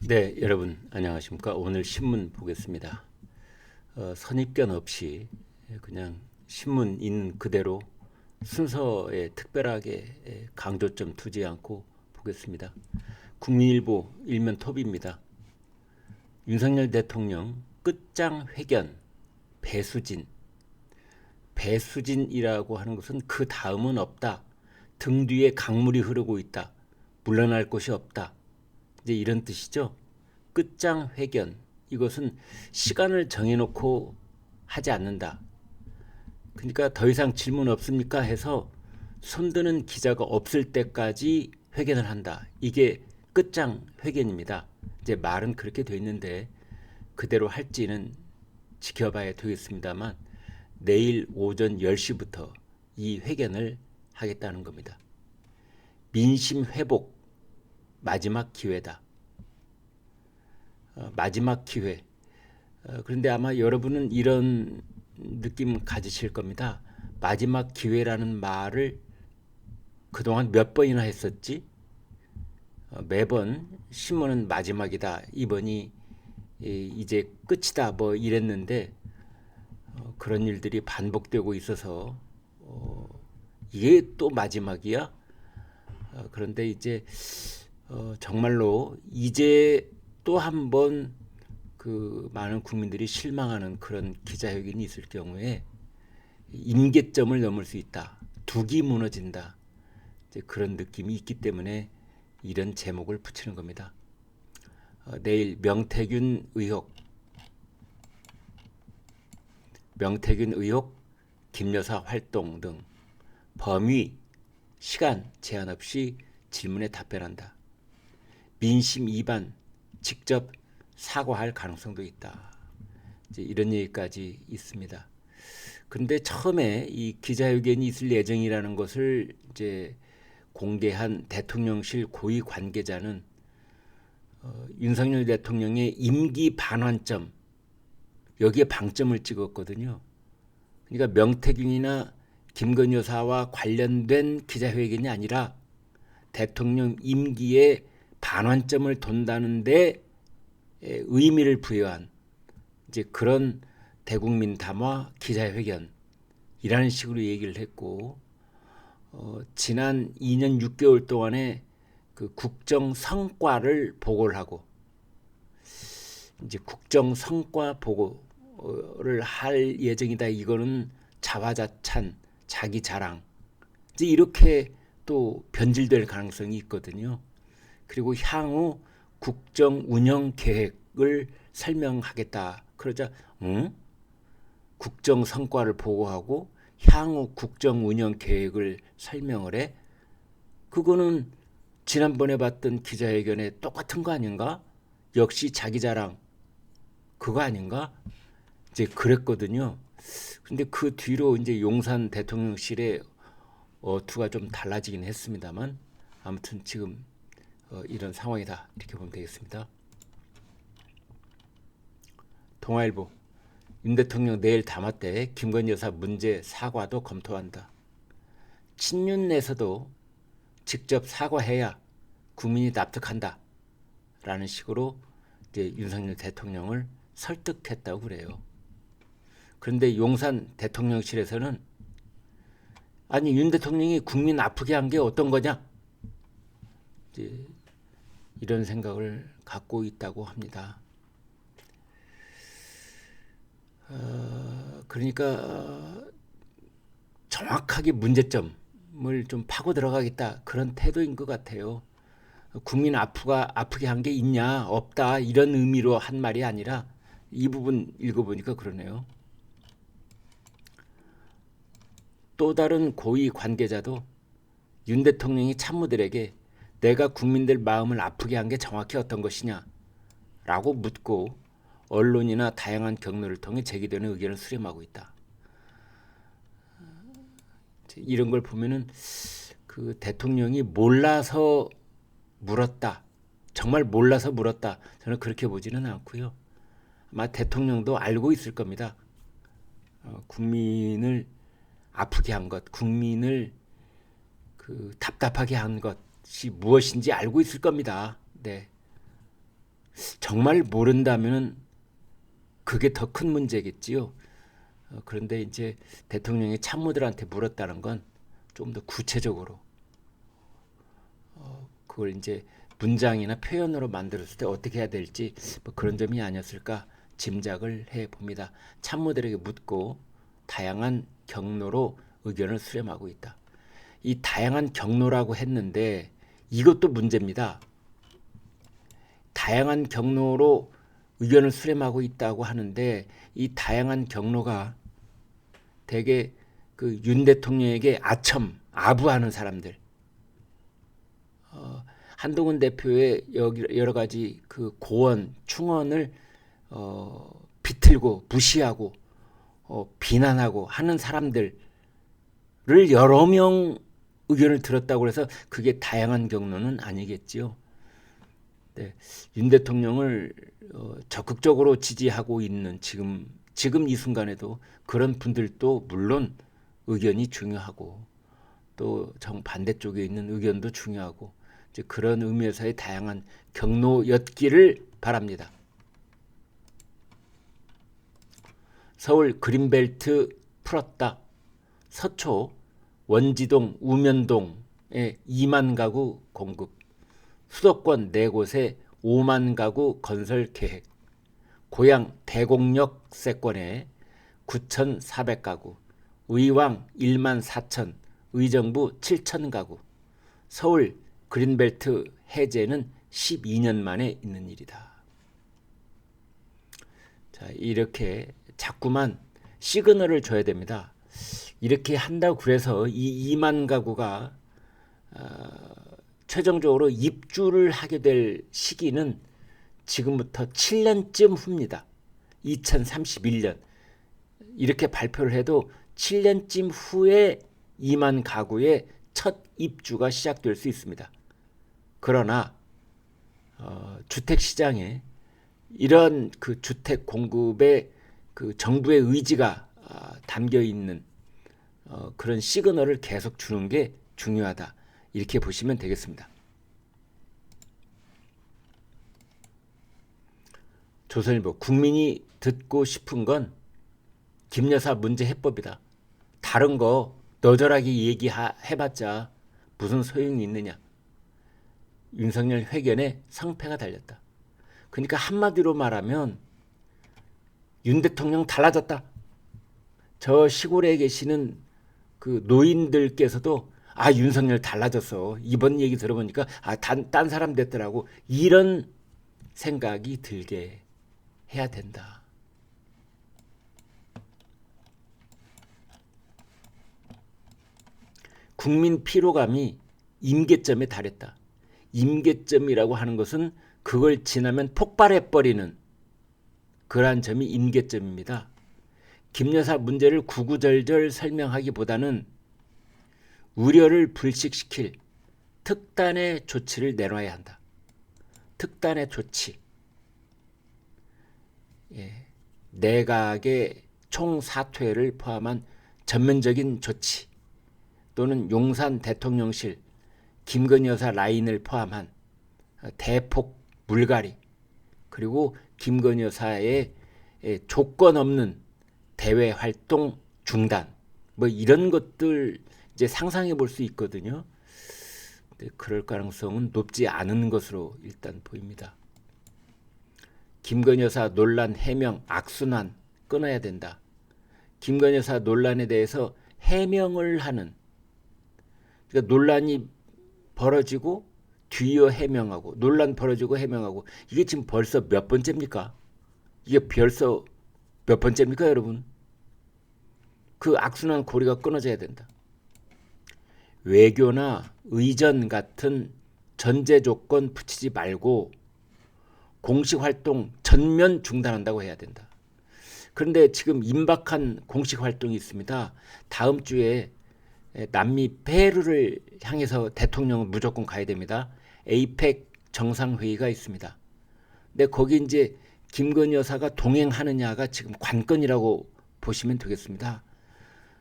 네, 여러분 안녕하십니까? 오늘 신문 보겠습니다. 선입견 없이 그냥 신문 있는 그대로 순서에 특별하게 강조점 두지 않고 보겠습니다. 국민일보 일면 톱입니다. 윤석열 대통령 끝장 회견 배수진. 배수진이라고 하는 것은 그 다음은 없다. 등 뒤에 강물이 흐르고 있다. 물러날 곳이 없다. 이제 이런 뜻이죠. 끝장 회견. 이것은 시간을 정해놓고 하지 않는다. 그러니까 더 이상 질문 없습니까? 해서 손드는 기자가 없을 때까지 회견을 한다. 이게 끝장 회견입니다. 이제 말은 그렇게 돼 있는데 그대로 할지는 지켜봐야 되겠습니다만 내일 오전 10시부터 이 회견을 하겠다는 겁니다. 민심 회복 마지막 기회다. 마지막 기회. 그런데 아마 여러분은 이런 느낌 가지실 겁니다. 마지막 기회라는 말을 그동안 몇 번이나 했었지? 매번 신문은 마지막이다. 이번이 이제 끝이다. 뭐 이랬는데 그런 일들이 반복되고 있어서 이게 또 마지막이야? 그런데 이제 정말로 이제 또 한 번 그 많은 국민들이 실망하는 그런 기자회견이 있을 경우에 임계점을 넘을 수 있다. 둑이 무너진다. 이제 그런 느낌이 있기 때문에 이런 제목을 붙이는 겁니다. 내일 명태균 의혹, 김여사 활동 등 범위, 시간 제한 없이 질문에 답변한다. 민심 위반, 직접 사과할 가능성도 있다. 이제 이런 얘기까지 있습니다. 그런데 처음에 이 기자회견이 있을 예정이라는 것을 이제 공개한 대통령실 고위 관계자는 윤석열 대통령의 임기 반환점 여기에 방점을 찍었거든요. 그러니까 명태균이나 김건희 여사와 관련된 기자회견이 아니라 대통령 임기에 반환점을 돈다는데 의미를 부여한 이제 그런 대국민 담화 기자회견이라는 식으로 얘기를 했고 지난 2년 6개월 동안의 그 국정 성과를 보고를 하고 이제 국정 성과 보고를 할 예정이다. 이거는 자화자찬, 자기 자랑. 이제 이렇게 또 변질될 가능성이 있거든요. 그리고 향후 국정 운영 계획을 설명하겠다. 그러자 국정 성과를 보고하고 향후 국정 운영 계획을 설명을 해? 그거는 지난번에 봤던 기자회견에 똑같은 거 아닌가? 역시 자기 자랑 그거 아닌가? 이제 그랬거든요. 근데 그 뒤로 이제 용산 대통령실의 어투가 좀 달라지긴 했습니다만 아무튼 지금 이런 상황이다. 이렇게 보면 되겠습니다. 동아일보 윤 대통령 내일 담화 때 김건희 여사 문제 사과도 검토한다. 친윤 내에서도 직접 사과해야 국민이 납득한다. 라는 식으로 이제 윤석열 대통령을 설득했다고 그래요. 그런데 용산 대통령실에서는 아니 윤 대통령이 국민 아프게 한 게 어떤 거냐? 이제 이런 생각을 갖고 있다고 합니다. 그러니까 정확하게 문제점을 좀 파고 들어가겠다 그런 태도인 것 같아요. 국민 아프게 한 게 있냐 없다 이런 의미로 한 말이 아니라 이 부분 읽어보니까 그러네요. 또 다른 고위 관계자도 윤 대통령이 참모들에게 내가 국민들 마음을 아프게 한 게 정확히 어떤 것이냐 라고 묻고 언론이나 다양한 경로를 통해 제기되는 의견을 수렴하고 있다. 이런 걸 보면은 그 대통령이 몰라서 물었다. 정말 몰라서 물었다. 저는 그렇게 보지는 않고요. 아마 대통령도 알고 있을 겁니다. 국민을 아프게 한 것, 국민을 그 답답하게 한 것이 무엇인지 알고 있을 겁니다. 네. 정말 모른다면은 그게 더 큰 문제겠지요. 그런데 이제 대통령이 참모들한테 물었다는 건 좀 더 구체적으로 그걸 이제 문장이나 표현으로 만들었을 때 어떻게 해야 될지 뭐 그런 점이 아니었을까 짐작을 해 봅니다. 참모들에게 묻고 다양한 경로로 의견을 수렴하고 있다. 이 다양한 경로라고 했는데 이것도 문제입니다. 다양한 경로로 의견을 수렴하고 있다고 하는데 이 다양한 경로가 대개 그 윤 대통령에게 아부하는 사람들, 한동훈 대표의 여러 가지 그 고언, 충언을 비틀고 무시하고 비난하고 하는 사람들을 여러 명 의견을 들었다고 해서 그게 다양한 경로는 아니겠지요. 네, 윤 대통령을 적극적으로 지지하고 있는 지금 이 순간에도 그런 분들도 물론 의견이 중요하고 또 정반대쪽에 있는 의견도 중요하고 이제 그런 의미에서의 다양한 경로였기를 바랍니다. 서울 그린벨트 풀었다. 서초, 원지동, 우면동에 2만 가구 공급, 수도권 4곳에 5만 가구 건설 계획, 고양 대곡역 세권에 9,400가구, 의왕 1만 4천, 의정부 7천 가구, 서울 그린벨트 해제는 12년 만에 있는 일이다. 자, 이렇게 자꾸만 시그널을 줘야 됩니다. 이렇게 한다고 그래서 이 2만 가구가 최종적으로 입주를 하게 될 시기는 지금부터 7년쯤 후입니다. 2031년 이렇게 발표를 해도 7년쯤 후에 2만 가구의 첫 입주가 시작될 수 있습니다. 그러나 주택시장에 이런 그 주택 공급에 그 정부의 의지가 담겨 있는 그런 시그널을 계속 주는 게 중요하다. 이렇게 보시면 되겠습니다. 조선일보, 국민이 듣고 싶은 건 김여사 문제 해법이다. 다른 거 너절하게 얘기해봤자 무슨 소용이 있느냐. 윤석열 회견에 성패가 달렸다. 그러니까 한마디로 말하면 윤 대통령 달라졌다. 저 시골에 계시는 그 노인들께서도 윤석열 달라졌어. 이번 얘기 들어보니까 딴 사람 됐더라고. 이런 생각이 들게 해야 된다. 국민 피로감이 임계점에 달했다. 임계점이라고 하는 것은 그걸 지나면 폭발해버리는 그러한 점이 임계점입니다. 김여사 문제를 구구절절 설명하기보다는 우려를 불식시킬 특단의 조치를 내놔야 한다. 특단의 조치. 내각의 총사퇴를 포함한 전면적인 조치 또는 용산 대통령실 김건희 여사 라인을 포함한 대폭 물갈이 그리고 김건희 여사의 조건 없는 대외 활동 중단 뭐 이런 것들 이제 상상해 볼 수 있거든요. 근데 그럴 가능성은 높지 않은 것으로 일단 보입니다. 김건희 여사 논란 해명 악순환 끊어야 된다. 김건희 여사 논란에 대해서 해명을 하는 그러니까 논란이 벌어지고 뒤이어 해명하고 논란 벌어지고 해명하고 이게 지금 벌써 몇 번째입니까? 이게 벌써 몇 번째입니까 여러분? 그 악순환 고리가 끊어져야 된다. 외교나 의전 같은 전제 조건 붙이지 말고 공식 활동 전면 중단한다고 해야 된다. 그런데 지금 임박한 공식 활동이 있습니다. 다음 주에 남미 페루를 향해서 대통령은 무조건 가야 됩니다. 에이펙 정상회의가 있습니다. 근데 거기 이제 김건희 여사가 동행하느냐가 지금 관건이라고 보시면 되겠습니다.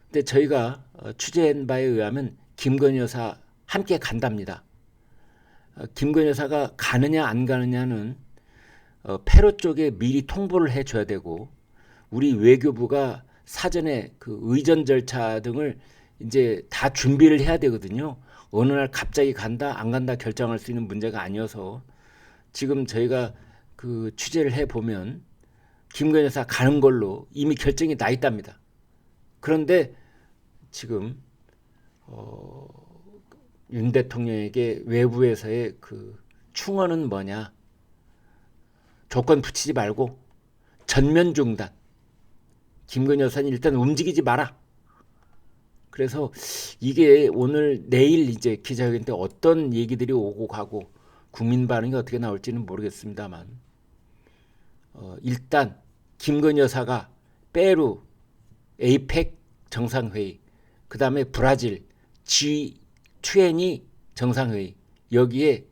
근데 저희가 취재한 바에 의하면 김건희 여사 함께 간답니다. 김건희 여사가 가느냐 안 가느냐는 페루 쪽에 미리 통보를 해줘야 되고 우리 외교부가 사전에 그 의전 절차 등을 이제 다 준비를 해야 되거든요. 어느 날 갑자기 간다 안 간다 결정할 수 있는 문제가 아니어서 지금 저희가 그 취재를 해 보면 김건희 여사 가는 걸로 이미 결정이 나 있답니다. 그런데 지금 윤 대통령에게 외부에서의 그 충언은 뭐냐? 조건 붙이지 말고 전면 중단. 김건희 여사는 일단 움직이지 마라. 그래서 이게 오늘 내일 이제 기자회견 때 어떤 얘기들이 오고 가고 국민 반응이 어떻게 나올지는 모르겠습니다만 일단 김건희 여사가 페루 에이펙 정상회의 그 다음에 브라질 G20 정상회의 여기에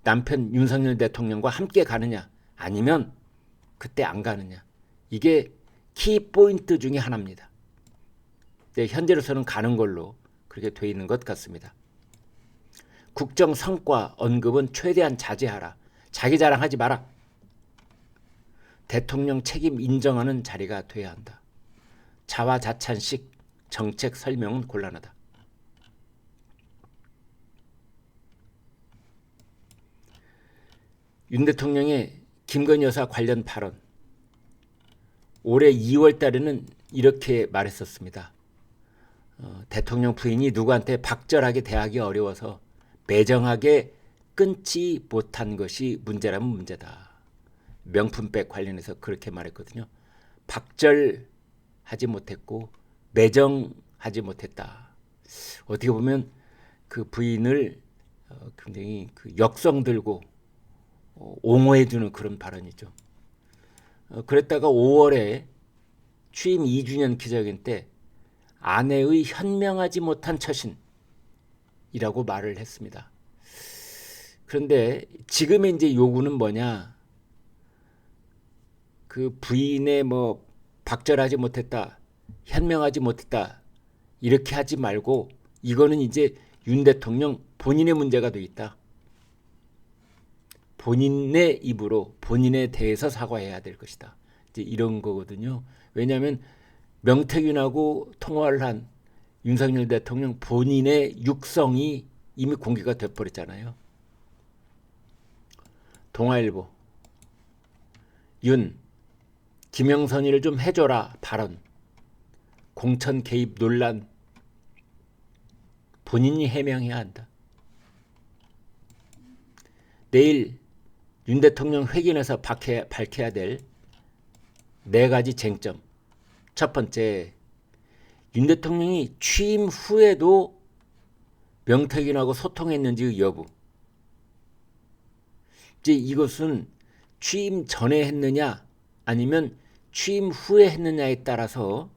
남편 윤석열 대통령과 함께 가느냐 아니면 그때 안 가느냐 이게 키포인트 중에 하나입니다. 네, 현재로서는 가는 걸로 그렇게 돼 있는 것 같습니다. 국정 성과 언급은 최대한 자제하라. 자기 자랑하지 마라. 대통령 책임 인정하는 자리가 돼야 한다. 자화자찬식 정책 설명은 곤란하다. 윤 대통령의 김건희 여사 관련 발언 올해 2월 달에는 이렇게 말했었습니다. 대통령 부인이 누구한테 박절하게 대하기 어려워서 매정하게 끊지 못한 것이 문제라면 문제다. 명품백 관련해서 그렇게 말했거든요. 박절하지 못했고 매정하지 못했다. 어떻게 보면 그 부인을 굉장히 그 역성 들고 옹호해주는 그런 발언이죠. 그랬다가 5월에 취임 2주년 기자회견 때 아내의 현명하지 못한 처신이라고 말을 했습니다. 그런데 지금의 이제 요구는 뭐냐? 그 부인의 뭐 박절하지 못했다, 현명하지 못했다 이렇게 하지 말고 이거는 이제 윤 대통령 본인의 문제가 돼 있다. 본인의 입으로 본인에 대해서 사과해야 될 것이다. 이제 이런 거거든요. 왜냐하면 명태균하고 통화를 한 윤석열 대통령 본인의 육성이 이미 공개가 돼버렸잖아요. 동아일보 윤 김영선이를 좀 해줘라 발언 공천 개입 논란 본인이 해명해야 한다. 내일 윤 대통령 회견에서 밝혀야 될 4가지 쟁점. 첫 번째, 윤 대통령이 취임 후에도 명태균하고 소통했는지의 여부. 이제 이것은 취임 전에 했느냐 아니면 취임 후에 했느냐에 따라서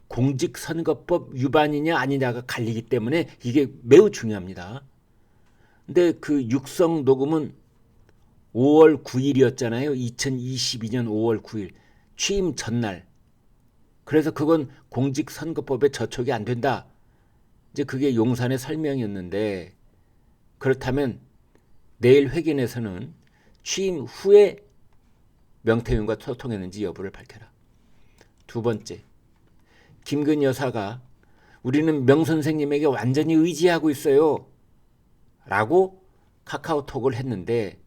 공직선거법 위반이냐 아니냐가 갈리기 때문에 이게 매우 중요합니다. 근데 그 육성 녹음은 5월 9일이었잖아요. 2022년 5월 9일 취임 전날. 그래서 그건 공직선거법에 저촉이 안 된다. 이제 그게 용산의 설명이었는데 그렇다면 내일 회견에서는 취임 후에 명태균과 소통했는지 여부를 밝혀라. 두 번째, 김건희 여사가 우리는 명 선생님에게 완전히 의지하고 있어요. 라고 카카오톡을 했는데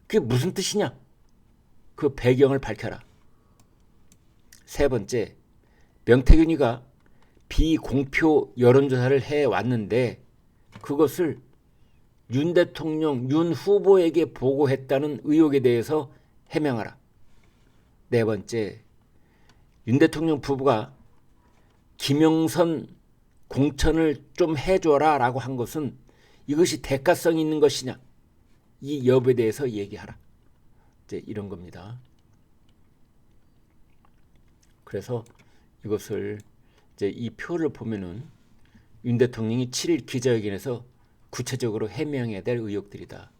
그게 무슨 뜻이냐? 그 배경을 밝혀라. 세 번째, 명태균이가 비공표 여론조사를 해왔는데 그것을 윤 대통령, 윤 후보에게 보고했다는 의혹에 대해서 해명하라. 네 번째, 윤 대통령 부부가 김영선 공천을 좀 해줘라 라고 한 것은 이것이 대가성이 있는 것이냐 이 여부에 대해서 얘기하라. 이제 이런 겁니다. 그래서 이것을 이제 이 표를 보면은 윤 대통령이 7일 기자회견에서 구체적으로 해명해야 될 의혹들이다.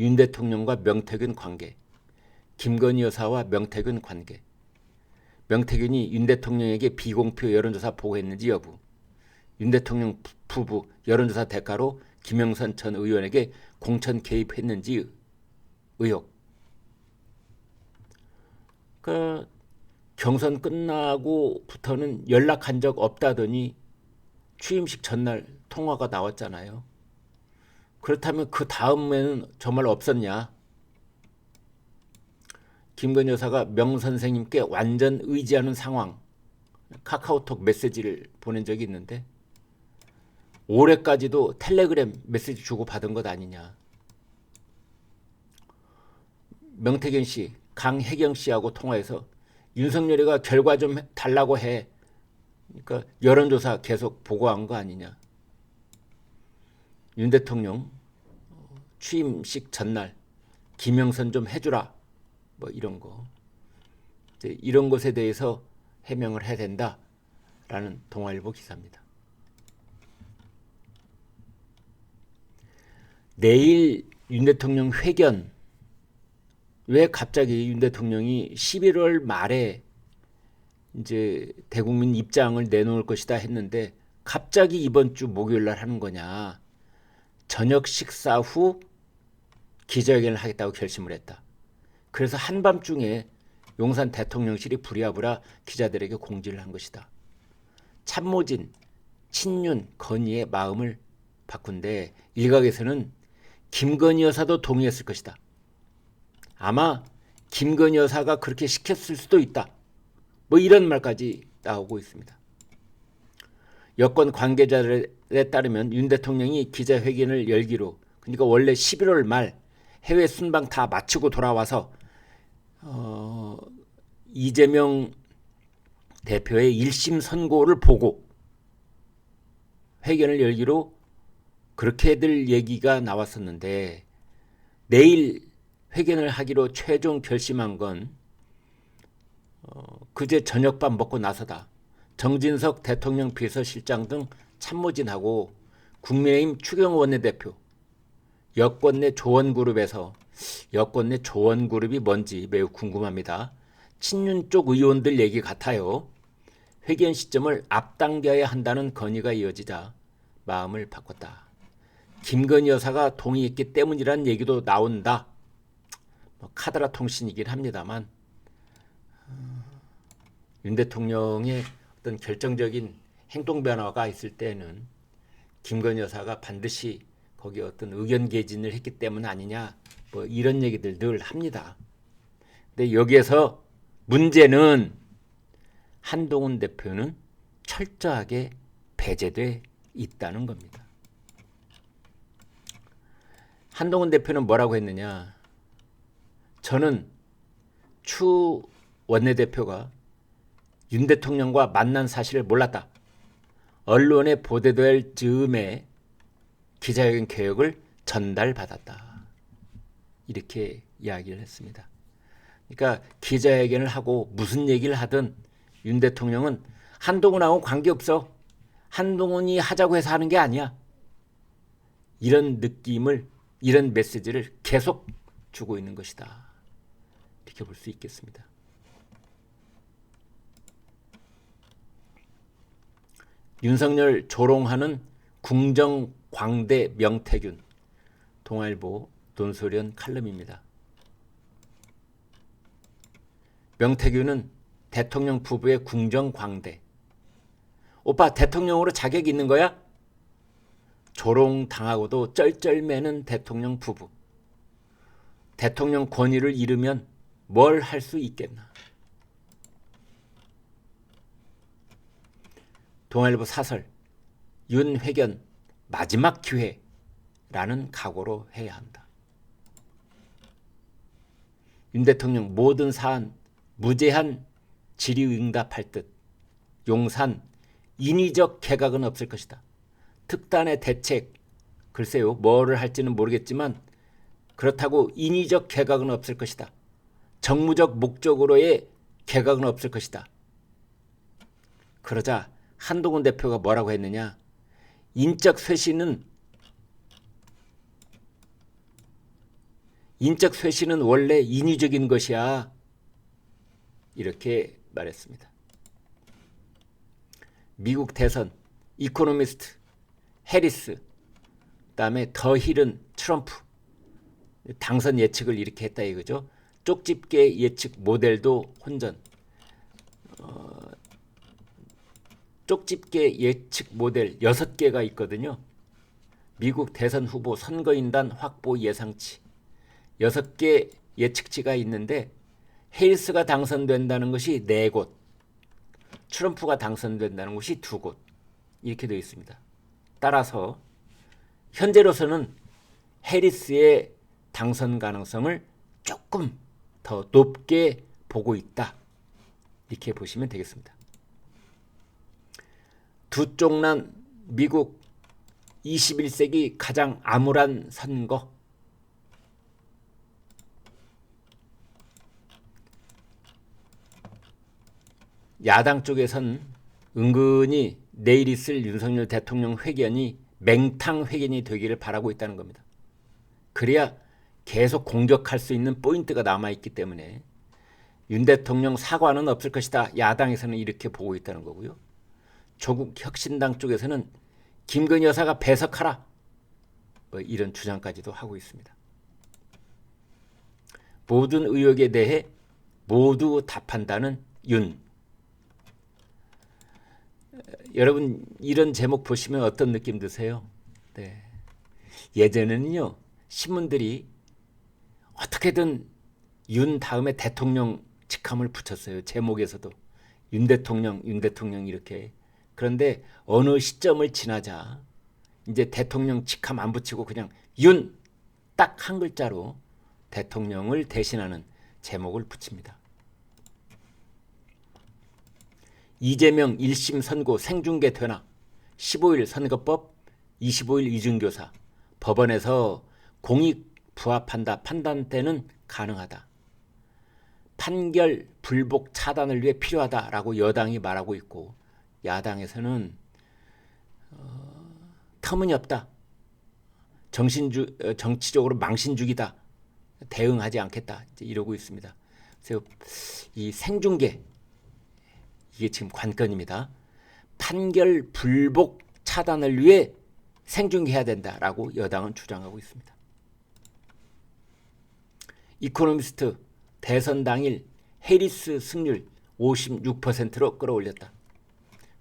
윤 대통령과 명태균 관계, 김건희 여사와 명태균 관계, 명태균이 윤 대통령에게 비공표 여론조사 보고했는지 여부, 윤 대통령 부부 여론조사 대가로 김영선 전 의원에게 공천 개입했는지 의혹, 그 경선 끝나고부터는 연락한 적 없다더니 취임식 전날 통화가 나왔잖아요. 그렇다면 그 다음에는 정말 없었냐? 김건희 여사가 명 선생님께 완전 의지하는 상황, 카카오톡 메시지를 보낸 적이 있는데 올해까지도 텔레그램 메시지 주고 받은 것 아니냐. 명태균 씨, 강혜경 씨하고 통화해서 윤석열이가 결과 좀 달라고 해. 그러니까 여론조사 계속 보고한 거 아니냐. 윤 대통령 취임식 전날 김영선 좀 해주라. 뭐 이런 거. 이런 것에 대해서 해명을 해야 된다라는 동아일보 기사입니다. 내일 윤 대통령 회견. 왜 갑자기 윤 대통령이 11월 말에 이제 대국민 입장을 내놓을 것이다 했는데 갑자기 이번 주 목요일 날 하는 거냐. 저녁 식사 후 기자회견을 하겠다고 결심을 했다. 그래서 한밤중에 용산 대통령실이 부랴부랴 기자들에게 공지를 한 것이다. 참모진, 친윤, 건희의 마음을 바꾼데 일각에서는 김건희 여사도 동의했을 것이다. 아마 김건희 여사가 그렇게 시켰을 수도 있다. 뭐 이런 말까지 나오고 있습니다. 여권 관계자들에 따르면 윤 대통령이 기자회견을 열기로, 그러니까 원래 11월 말 해외 순방 다 마치고 돌아와서 이재명 대표의 1심 선고를 보고 회견을 열기로 그렇게들 얘기가 나왔었는데 내일 회견을 하기로 최종 결심한 건 그제 저녁밥 먹고 나서다. 정진석 대통령 비서실장 등 참모진하고 국민의힘 추경호 원내대표, 여권 내 조원그룹에서, 여권 내 조원그룹이 뭔지 매우 궁금합니다. 친윤 쪽 의원들 얘기 같아요. 회견 시점을 앞당겨야 한다는 건의가 이어지자 마음을 바꿨다. 김건희 여사가 동의했기 때문이란 얘기도 나온다. 카드라 통신이긴 합니다만 윤 대통령의 어떤 결정적인 행동 변화가 있을 때는 김건희 여사가 반드시 거기에 어떤 의견 개진을 했기 때문 아니냐, 뭐 이런 얘기들 늘 합니다. 근데 여기에서 문제는 한동훈 대표는 철저하게 배제돼 있다는 겁니다. 한동훈 대표는 뭐라고 했느냐. 저는 추 원내대표가 윤 대통령과 만난 사실을 몰랐다. 언론에 보도될 즈음에 기자회견 계획을 전달받았다. 이렇게 이야기를 했습니다. 그러니까 기자회견을 하고 무슨 얘기를 하든 윤 대통령은 한동훈하고 관계없어. 한동훈이 하자고 해서 하는 게 아니야. 이런 느낌을, 이런 메시지를 계속 주고 있는 것이다. 이렇게 볼 수 있겠습니다. 윤석열 조롱하는 궁정광대 명태균, 동아일보 논소련 칼럼입니다. 명태균은 대통령 부부의 궁정광대. 오빠 대통령으로 자격이 있는 거야? 조롱당하고도 쩔쩔매는 대통령 부부. 대통령 권위를 잃으면 뭘 할 수 있겠나. 동아일보 사설, 윤 회견 마지막 기회라는 각오로 해야 한다. 윤 대통령 모든 사안 무제한 질의응답할 듯 용산 인위적 개각은 없을 것이다. 특단의 대책, 글쎄요 뭐를 할지는 모르겠지만 그렇다고 인위적 개각은 없을 것이다. 정무적 목적으로의 개각은 없을 것이다. 그러자 한동훈 대표가 뭐라고 했느냐. 인적 쇄신은 원래 인위적인 것이야. 이렇게 말했습니다. 미국 대선 이코노미스트 해리스, 그다음에 더 힐은 트럼프 당선 예측을 이렇게 했다 이거죠. 쪽집게 예측 모델도 혼전. 쪽집게 예측 모델 6개가 있거든요. 미국 대선 후보 선거인단 확보 예상치 6개 예측치가 있는데 해리스가 당선된다는 것이 4곳, 트럼프가 당선된다는 것이 2곳 이렇게 되어 있습니다. 따라서 현재로서는 해리스의 당선 가능성을 조금 더 높게 보고 있다. 이렇게 보시면 되겠습니다. 두 쪽난 미국 21세기 가장 암울한 선거. 야당 쪽에선 은근히 내일 있을 윤석열 대통령 회견이 맹탕 회견이 되기를 바라고 있다는 겁니다. 그래야 계속 공격할 수 있는 포인트가 남아있기 때문에 윤 대통령 사과는 없을 것이다. 야당에서는 이렇게 보고 있다는 거고요. 조국 혁신당 쪽에서는 김건희 여사가 배석하라. 뭐 이런 주장까지도 하고 있습니다. 모든 의혹에 대해 모두 답한다는 윤. 여러분 이런 제목 보시면 어떤 느낌 드세요? 네. 예전에는요. 신문들이 어떻게든 윤 다음에 대통령 직함을 붙였어요. 제목에서도 윤 대통령 이렇게. 그런데 어느 시점을 지나자 이제 대통령 직함 안 붙이고 그냥 윤 딱 한 글자로 대통령을 대신하는 제목을 붙입니다. 이재명 1심 선고 생중계 되나? 15일 선거법, 25일 위중교사. 법원에서 공익 부합한다. 판단대는 가능하다. 판결 불복 차단을 위해 필요하다라고 여당이 말하고 있고 야당에서는 터무니없다. 정치적으로 망신주기다. 대응하지 않겠다. 이러고 있습니다. 그래서 이 생중계 이게 지금 관건입니다. 판결 불복 차단을 위해 생중계해야 된다라고 여당은 주장하고 있습니다. 이코노미스트 대선 당일 해리스 승률 56%로 끌어올렸다.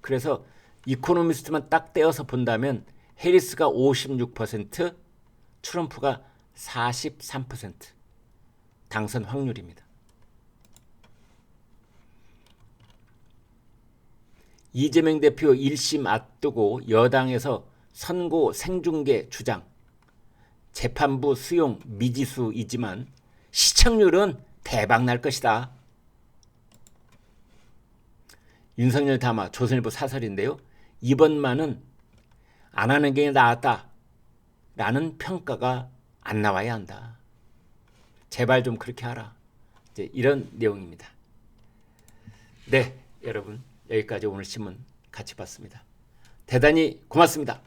그래서 이코노미스트만 딱 떼어서 본다면 해리스가 56%, 트럼프가 43% 당선 확률입니다. 이재명 대표 1심 앞두고 여당에서 선고 생중계 주장. 재판부 수용 미지수이지만 시청률은 대박 날 것이다. 윤석열 담화 조선일보 사설인데요. 이번만은 안 하는 게 나았다 라는 평가가 안 나와야 한다. 제발 좀 그렇게 하라. 이제 이런 내용입니다. 네, 여러분 여기까지 오늘 신문 같이 봤습니다. 대단히 고맙습니다.